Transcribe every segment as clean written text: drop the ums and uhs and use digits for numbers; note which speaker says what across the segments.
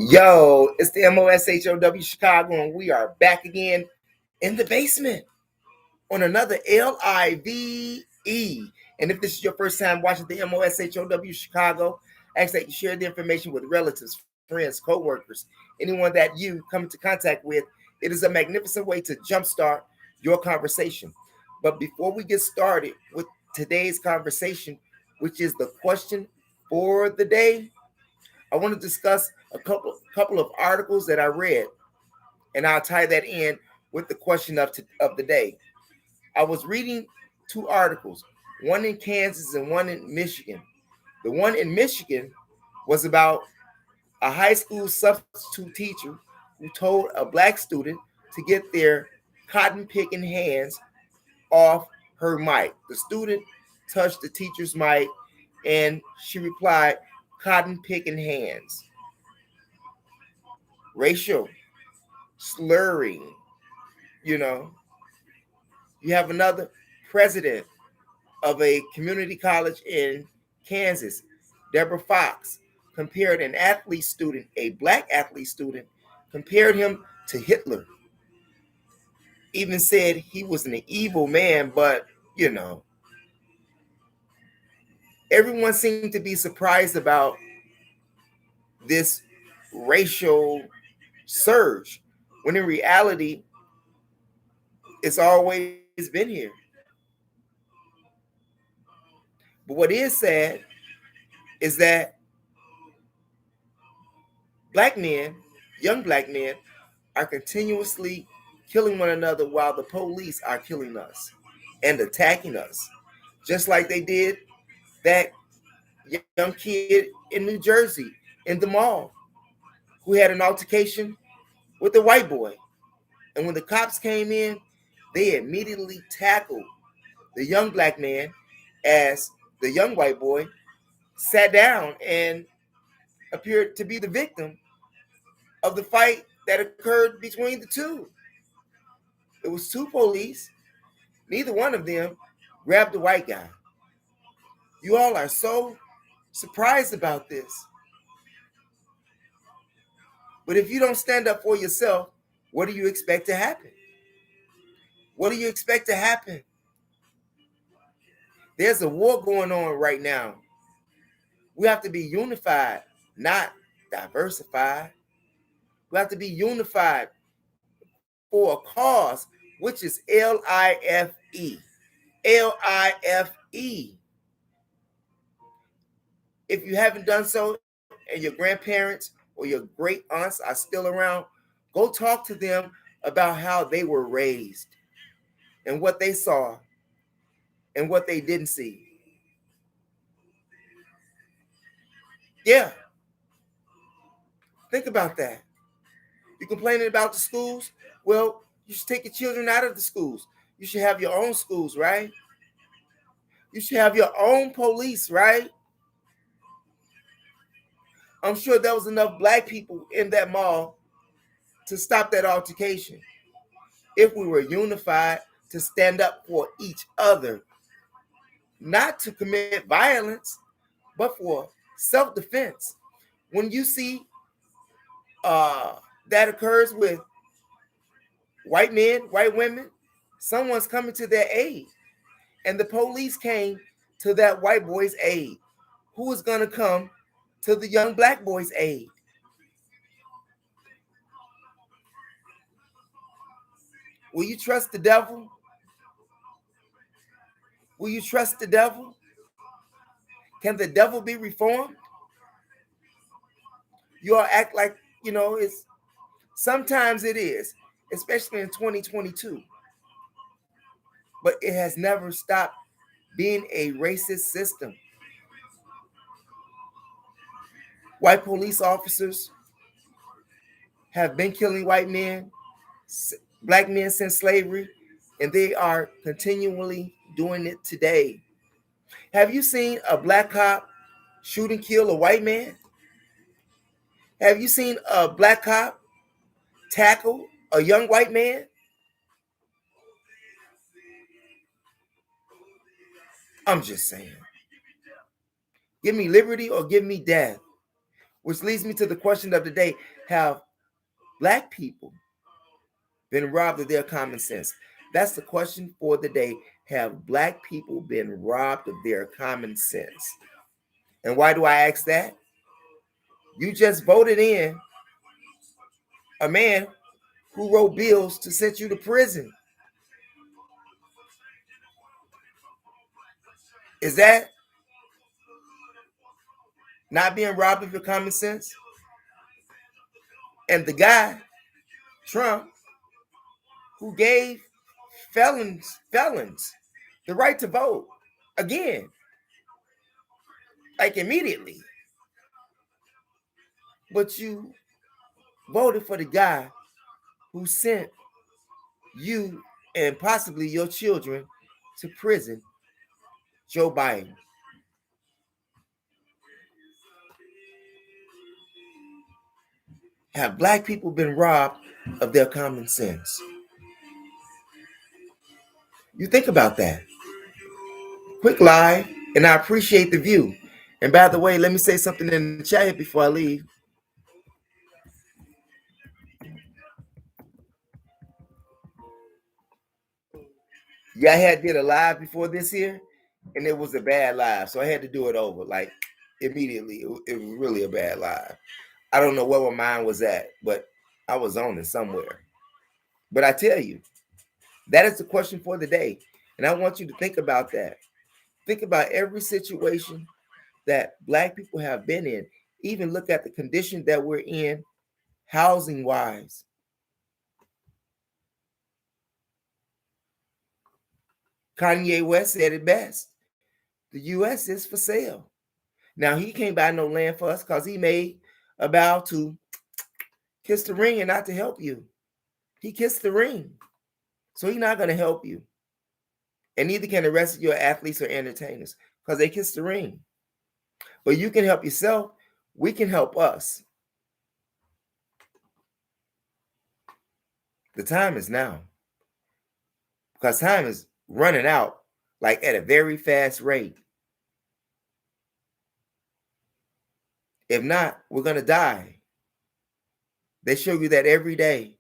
Speaker 1: Yo, it's the MOSHOW Chicago, and we are back again in the basement on another LIVE. And if this is your first time watching the MOSHOW Chicago, I ask that you share the information with relatives, friends, co-workers, anyone that you come into contact with. It is a magnificent way to jumpstart your conversation. But before we get started with today's conversation, which is the question for the day, I want to discuss a couple of articles that I read, and I'll tie that in with the question of the day. I was reading two articles, one in Kansas and one in Michigan. The one in Michigan was about a high school substitute teacher who told a black student to get their cotton picking hands off her mic. The student touched the teacher's mic and she replied, "Cotton picking hands." Racial slurring, you know. You have another president of a community college in Kansas, Deborah Fox, compared an athlete student, a black athlete student, compared him to Hitler. Even said he was an evil man, but, everyone seemed to be surprised about this racial surge, when in reality, it's always been here. But what is sad is that black men, young black men, are continuously killing one another while the police are killing us and attacking us, just like they did that young kid in New Jersey in the mall who had an altercation with a white boy. And when the cops came in, they immediately tackled the young black man as the young white boy sat down and appeared to be the victim of the fight that occurred between the two. It was two police. Neither one of them grabbed the white guy. You all are so surprised about this. But if you don't stand up for yourself, what do you expect to happen? What do you expect to happen? There's a war going on right now. We have to be unified, not diversified. We have to be unified for a cause, which is LIFE. LIFE. If you haven't done so and your grandparents or your great aunts are still around, go talk to them about how they were raised and what they saw and what they didn't see. Yeah. Think about that. You're complaining about the schools? Well, you should take your children out of the schools. You should have your own schools, right? You should have your own police, right? I'm sure there was enough black people in that mall to stop that altercation if we were unified to stand up for each other, not to commit violence, but for self-defense. When you see that occurs with white men, white women, someone's coming to their aid. And the police came to that white boy's aid. Who is going to come to the young black boy's aid? Will you trust the devil? Will you trust the devil? Can the devil be reformed? You all act like, it's sometimes it is, especially in 2022. But it has never stopped being a racist system. White police officers have been killing white men, black men since slavery, and they are continually doing it today. Have you seen a black cop shoot and kill a white man? Have you seen a black cop tackle a young white man? I'm just saying. Give me liberty or give me death. Which leads me to the question of the day. Have Black people been robbed of their common sense? That's the question for the day. Have Black people been robbed of their common sense? And why do I ask that? You just voted in a man who wrote bills to send you to prison. Is that not being robbed of your common sense? And the guy, Trump, who gave felons the right to vote again, like immediately. But you voted for the guy who sent you and possibly your children to prison, Joe Biden. Have Black people been robbed of their common sense? You think about that. Quick live, and I appreciate the view. And by the way, let me say something in the chat before I leave. Yeah, I had did a live before this here, and it was a bad live, so I had to do it over like immediately. It was really a bad live. I don't know where my mind was at, but I was on it somewhere. But I tell you, that is the question for the day, and I want you to think about that. Think about every situation that Black people have been in. Even look at the condition that we're in, housing wise. Kanye West said it best. The U.S. is for sale. Now, he can't buy no land for us because he made a vow to kiss the ring and not to help you. He kissed the ring. So he's not going to help you. And neither can the rest of your athletes or entertainers because they kissed the ring. But you can help yourself. We can help us. The time is now. Because time is running out like at a very fast rate. If not, we're going to die. They show you that every day.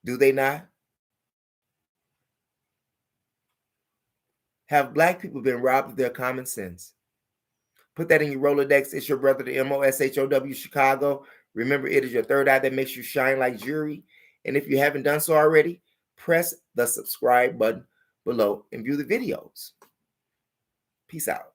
Speaker 1: Do they not? Have Black people been robbed of their common sense? Put that in your Rolodex. It's your brother, the MOSHOW Chicago. Remember, it is your third eye that makes you shine like jewelry. And if you haven't done so already, press the subscribe button below and view the videos. Peace out.